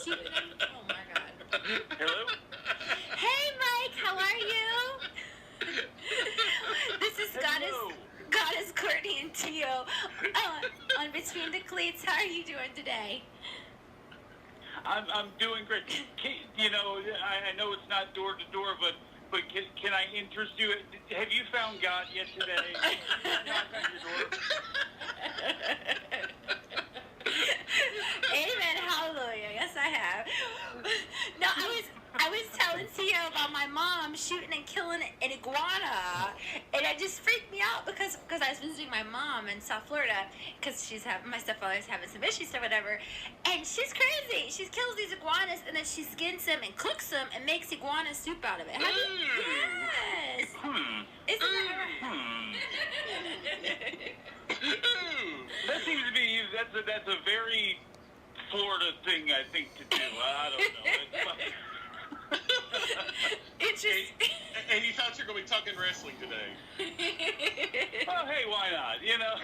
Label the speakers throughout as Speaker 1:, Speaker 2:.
Speaker 1: shooting. Oh my God.
Speaker 2: Hello?
Speaker 1: Hey, Mike, how are you? This is Goddess Courtney and Tio on Between the Cleats. How are you doing today?
Speaker 2: I'm doing great. You know, I know it's not door to door, but can I interest you? Have you found God yet today? Knock on your door.
Speaker 1: Amen, hallelujah. Yes, I have. No, I was telling Tio about my mom shooting and killing an iguana, and it just freaked me out because I was visiting my mom in South Florida because my stepfather's having some issues or whatever, and she's crazy. She kills these iguanas and then she skins them and cooks them and makes iguana soup out of it. Yes. Isn't that right?
Speaker 2: That seems to be that's a very Florida thing, I think, to do. I don't know.
Speaker 1: It's just.
Speaker 3: And you thought you were going to be talking wrestling today.
Speaker 2: Well, hey, why not? You know,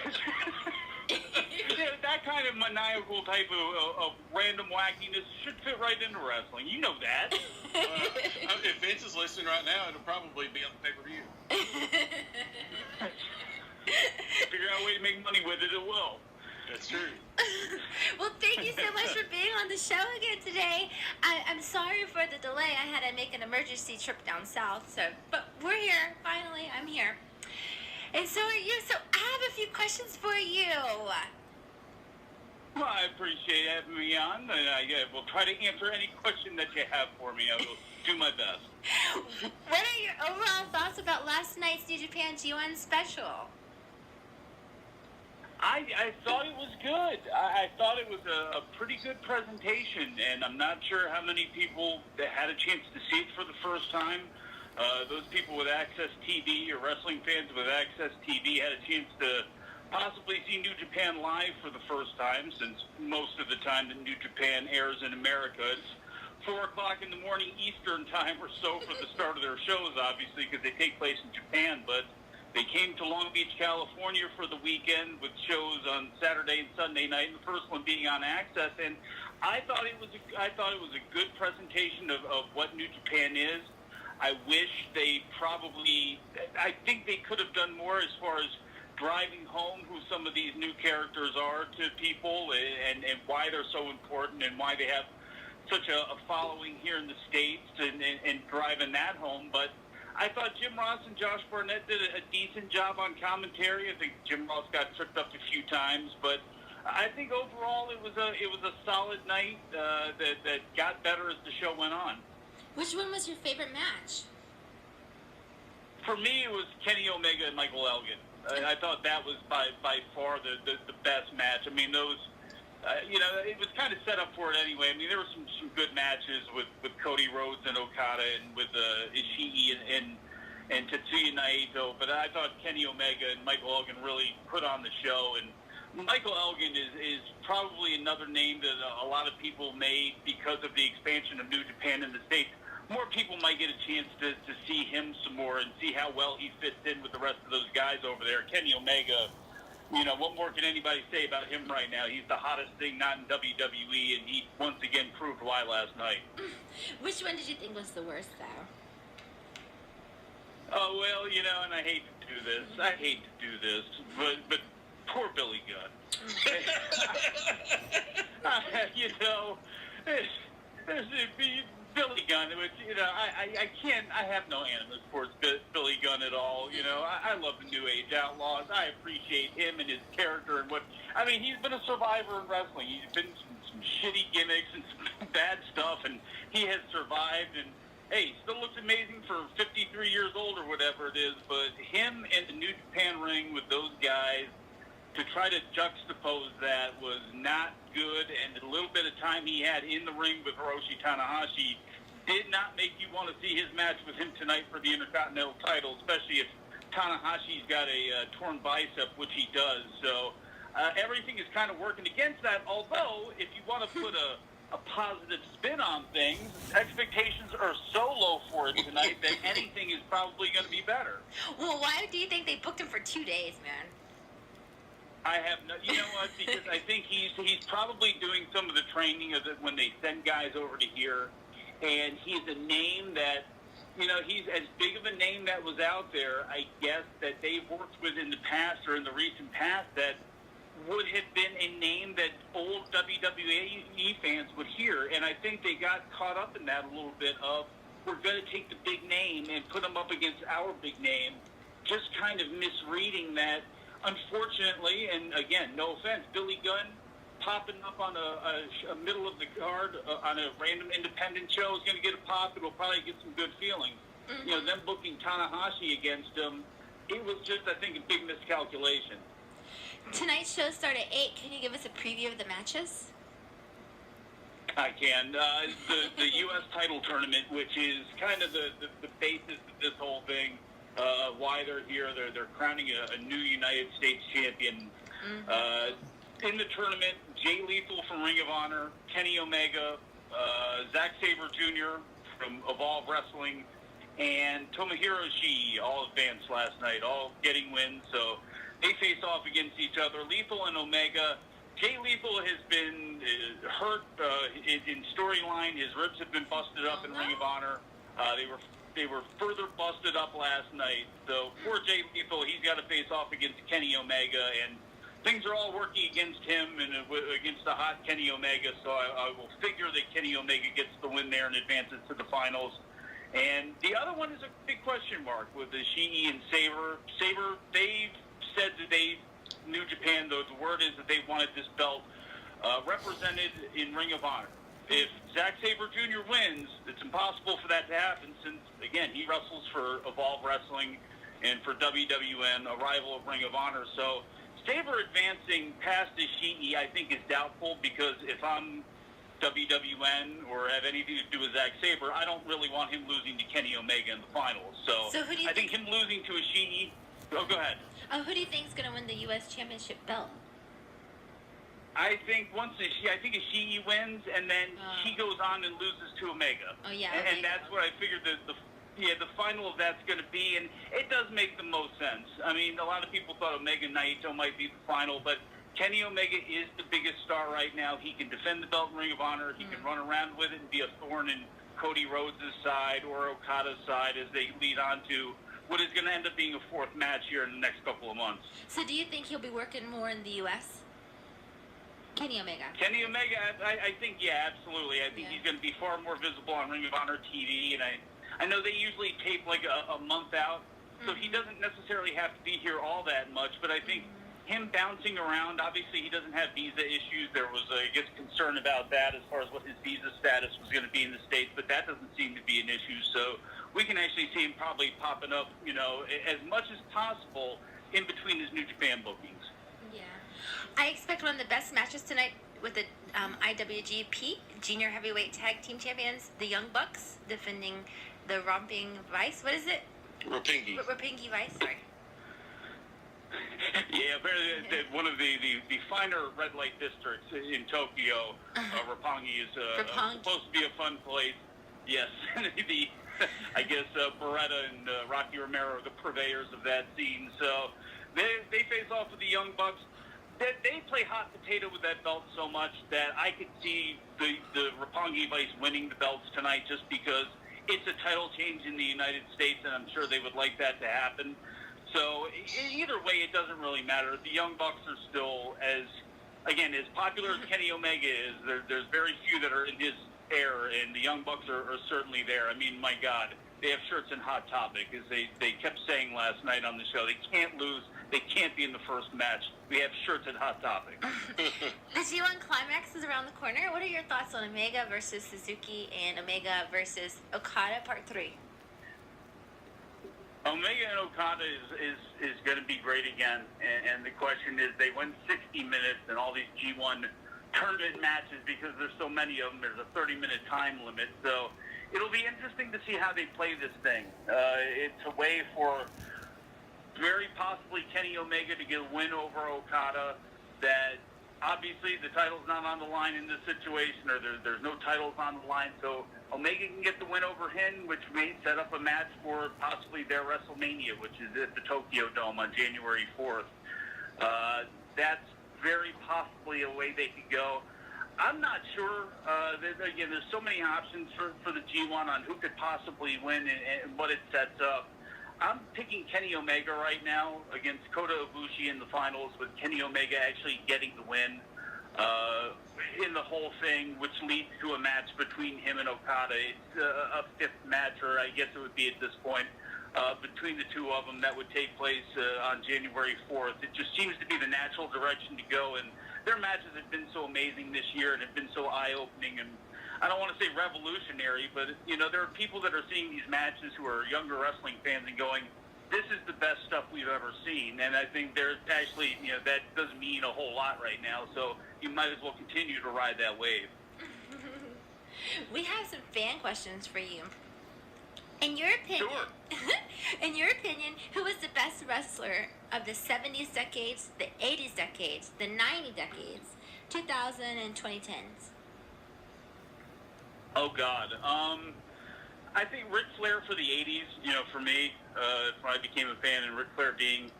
Speaker 2: that kind of maniacal type of random wackiness should fit right into wrestling. You know that.
Speaker 3: If Vince is listening right now, it'll probably be on the pay-per-view.
Speaker 2: Figure out a way to make money with it, it will.
Speaker 3: That's true.
Speaker 1: Well, thank you so much for being on the show again today. I'm sorry for the delay. I had to make an emergency trip down south, but we're here. Finally, I'm here. And so are you. So I have a few questions for you.
Speaker 2: Well, I appreciate having me on, and I will try to answer any question that you have for me. I will do my best.
Speaker 1: What are your overall thoughts about last night's New Japan G1 special?
Speaker 2: I thought it was good. I thought it was a pretty good presentation, and I'm not sure how many people that had a chance to see it for the first time. Those people with Access TV or wrestling fans with Access TV had a chance to possibly see New Japan live for the first time, since most of the time that New Japan airs in America, it's 4 o'clock in the morning Eastern time or so for the start of their shows, obviously, because they take place in Japan, but they came to Long Beach, California for the weekend with shows on Saturday and Sunday night, and the first one being on Access. And I thought it was a good presentation of what New Japan is. I wish I think they could have done more as far as driving home who some of these new characters are to people and why they're so important and why they have such a following here in the States and driving that home. But I thought Jim Ross and Josh Barnett did a decent job on commentary. I think Jim Ross got tripped up a few times, but I think overall it was a solid night that got better as the show went on.
Speaker 1: Which one was your favorite match?
Speaker 2: For me, it was Kenny Omega and Michael Elgin. I thought that was by far the best match. I mean, those. It was kind of set up for it anyway. I mean, there were some good matches with Cody Rhodes and Okada and with Ishii and Tetsuya Naito, but I thought Kenny Omega and Michael Elgin really put on the show. And Michael Elgin is probably another name that a lot of people made because of the expansion of New Japan in the States. More people might get a chance to see him some more and see how well he fits in with the rest of those guys over there. Kenny Omega, what more can anybody say about him right now? He's the hottest thing not in WWE, and he once again proved why last night.
Speaker 1: Which one did you think was the worst, though?
Speaker 2: Oh, well, and I hate to do this. But poor Billy Gunn. Billy Gunn, which, I have no animus towards Billy Gunn at all. I love the New Age Outlaws. I appreciate him and his character and he's been a survivor in wrestling. He's been some shitty gimmicks and some bad stuff, and he has survived, and hey, still looks amazing for 53 years old or whatever it is, but him in the New Japan ring with those guys, to try to juxtapose that was not good, and the little bit of time he had in the ring with Hiroshi Tanahashi did not make you want to see his match with him tonight for the Intercontinental title, especially if Tanahashi's got a torn bicep, which he does. So everything is kind of working against that, although if you want to put a positive spin on things, expectations are so low for it tonight that anything is probably going to be better.
Speaker 1: Well, why do you think they booked him for 2 days, man?
Speaker 2: I have no. You know what? Because I think he's probably doing some of the training of it when they send guys over to here, and he's a name that, he's as big of a name that was out there, I guess, that they've worked with in the past or in the recent past that would have been a name that old WWE fans would hear. And I think they got caught up in that a little bit of, we're going to take the big name and put them up against our big name, just kind of misreading that. Unfortunately, and again, no offense, Billy Gunn popping up on a middle of the card on a random independent show is going to get a pop. It'll probably get some good feelings.
Speaker 1: Mm-hmm.
Speaker 2: Them booking Tanahashi against him, it was just, I think, a big miscalculation.
Speaker 1: Tonight's show started at 8. Can you give us a preview of the matches?
Speaker 2: I can. The U.S. title tournament, which is kind of the basis of this whole thing, why they're here. They're crowning a new United States champion. Mm-hmm. In the tournament, Jay Lethal from Ring of Honor, Kenny Omega, Zack Sabre Jr. from Evolve Wrestling, and Tomohiro Ishii all advanced last night, all getting wins. So they face off against each other. Lethal and Omega. Jay Lethal has been hurt in storyline. His ribs have been busted up in Ring of Honor. They were further busted up last night. So poor Jay Lethal, he's got to face off against Kenny Omega, and things are all working against him and against the hot Kenny Omega. So I will figure that Kenny Omega gets the win there and advances to the finals. And the other one is a big question mark with the Ishii and Sabre. Sabre, they've said that New Japan, though, the word is that they wanted this belt represented in Ring of Honor. If Zack Sabre Jr. wins, it's impossible for that to happen since, again, he wrestles for Evolve Wrestling and for WWN, a rival of Ring of Honor. So Sabre advancing past Ishii, I think, is doubtful because if I'm WWN or have anything to do with Zack Sabre, I don't really want him losing to Kenny Omega in the finals. So
Speaker 1: who do you
Speaker 2: I think him losing to Ishii... Oh, go ahead.
Speaker 1: Who do you think is going to win the U.S. Championship belt?
Speaker 2: I think Ishii wins, and then he goes on and loses to Omega.
Speaker 1: Oh, yeah.
Speaker 2: And that's what I figured the final of that's going to be, and it does make the most sense. I mean, a lot of people thought Omega Naito might be the final, but Kenny Omega is the biggest star right now. He can defend the belt in Ring of Honor. He can run around with it and be a thorn in Cody Rhodes' side or Okada's side as they lead on to what is going to end up being a fourth match here in the next couple of months.
Speaker 1: So do you think he'll be working more in the U.S.? Kenny Omega.
Speaker 2: Kenny Omega, I think, yeah, absolutely. I think he's going to be far more visible on Ring of Honor TV, and I know they usually tape like a month out, so he doesn't necessarily have to be here all that much, but I think him bouncing around, obviously he doesn't have visa issues. There was, I guess, concern about that as far as what his visa status was going to be in the States, but that doesn't seem to be an issue, so we can actually see him probably popping up, as much as possible in between his New Japan bookings. Yeah.
Speaker 1: I expect one of the best matches tonight with the IWGP Junior Heavyweight Tag Team Champions, the Young Bucks, defending the Romping Vice. What is it? Ropingi Vice, sorry.
Speaker 2: Yeah, one of the finer red light districts in Tokyo. Roppongi is supposed to be a fun place. Yes, I guess Beretta and Rocky Romero are the purveyors of that scene. So they face off with the Young Bucks. They play hot potato with that belt so much that I could see the Roppongi Vice winning the belts tonight just because it's a title change in the United States, and I'm sure they would like that to happen. So either way, it doesn't really matter. The Young Bucks are still as popular as Kenny Omega is. There's very few that are in his air, and the Young Bucks are certainly there. I mean, my God, they have shirts in Hot Topic, as they kept saying last night on the show. They can't lose. They can't be in the first match. We have shirts in Hot Topic.
Speaker 1: The G1 Climax is around the corner. What are your thoughts on Omega versus Suzuki and Omega versus Okada Part 3?
Speaker 2: Omega and Okada is going to be great again, and the question is, they went 60 minutes and all these G1 tournament matches because there's so many of them. There's a 30-minute time limit, so it'll be interesting to see how they play this thing. It's a way for very possibly Kenny Omega to get a win over Okada. That obviously the title's not on the line in this situation, or there's no titles on the line, so Omega can get the win over him, which may set up a match for possibly their WrestleMania, which is at the Tokyo Dome on January 4th. that's very possibly a way they could go. I'm not sure. Again, there's so many options for the G1 on who could possibly win and what it sets up. I'm picking Kenny Omega right now against Kota Ibushi in the finals, with Kenny Omega actually getting the win in the whole thing, which leads to a match between him and Okada. It's a fifth match, or I guess it would be at this point, between the two of them that would take place on January 4th. It just seems to be the natural direction to go, and their matches have been so amazing this year and have been so eye-opening, and I don't want to say revolutionary, but, you know, there are people that are seeing these matches who are younger wrestling fans and going, this is the best stuff we've ever seen. And I think there's actually, you know, that doesn't mean a whole lot right now, so you might as well continue to ride that wave.
Speaker 1: We have some fan questions for you. In your opinion,
Speaker 2: Sure.
Speaker 1: In your opinion, who was the best wrestler of the 70s decades, the 80s decades, the 90s decades, 2000 and 2010s?
Speaker 2: Oh, God. I think Ric Flair for the 80s, you know, for me, when I became a fan, and Ric Flair being,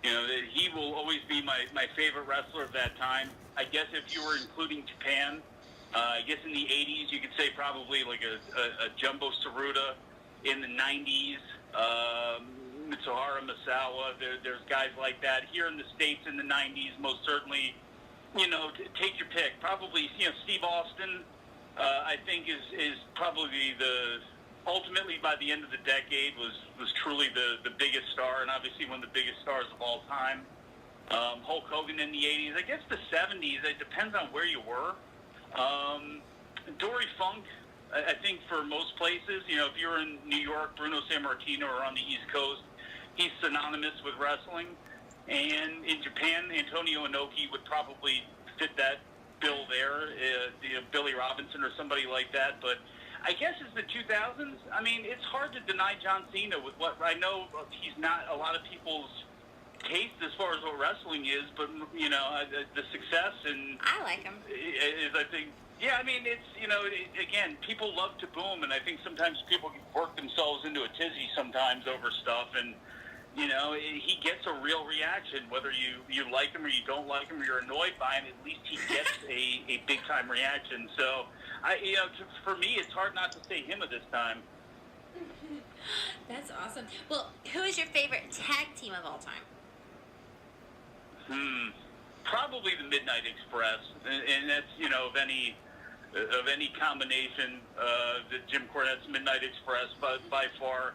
Speaker 2: you know, he will always be my favorite wrestler of that time. I guess if you were including Japan, I guess in the 80s, you could say probably like a Jumbo Tsuruta. In the 90s, Mitsuharu Misawa, there's guys like that. Here in the States in the 90s, most certainly, you know, take your pick. Probably, you know, Steve Austin, I think is probably ultimately by the end of the decade was truly the biggest star, and obviously one of the biggest stars of all time. Hulk Hogan in the 80s. I guess the 70s, it depends on where you were. Dory Funk, I think for most places, you know, if you're in New York, Bruno Sammartino, or on the East Coast, he's synonymous with wrestling. And in Japan, Antonio Inoki would probably fit that bill there, you know, Billy Robinson or somebody like that. But I guess it's the 2000s. I mean, it's hard to deny John Cena with what I know he's not a lot of people's taste as far as what wrestling is, but, you know, the success and
Speaker 1: I like him.
Speaker 2: Is, I think. Yeah, I mean, it's, you know, again, people love to boom, and I think sometimes people work themselves into a tizzy sometimes over stuff, and, you know, he gets a real reaction, whether you like him or you don't like him or you're annoyed by him, at least he gets a big-time reaction. So, you know, for me, it's hard not to say him at this time.
Speaker 1: That's awesome. Well, who is your favorite tag team of all time?
Speaker 2: Probably the Midnight Express, and that's, you know, of any combination, the Jim Cornette's Midnight Express, but by far,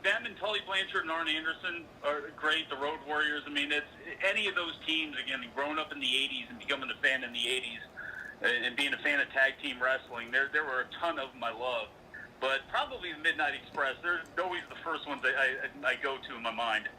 Speaker 2: them and Tully Blanchard and Arn Anderson are great. The Road Warriors. I mean, it's any of those teams. Again, growing up in the '80s and becoming a fan in the '80s, and being a fan of tag team wrestling, there were a ton of them I loved. But probably the Midnight Express. They're always the first ones I go to in my mind.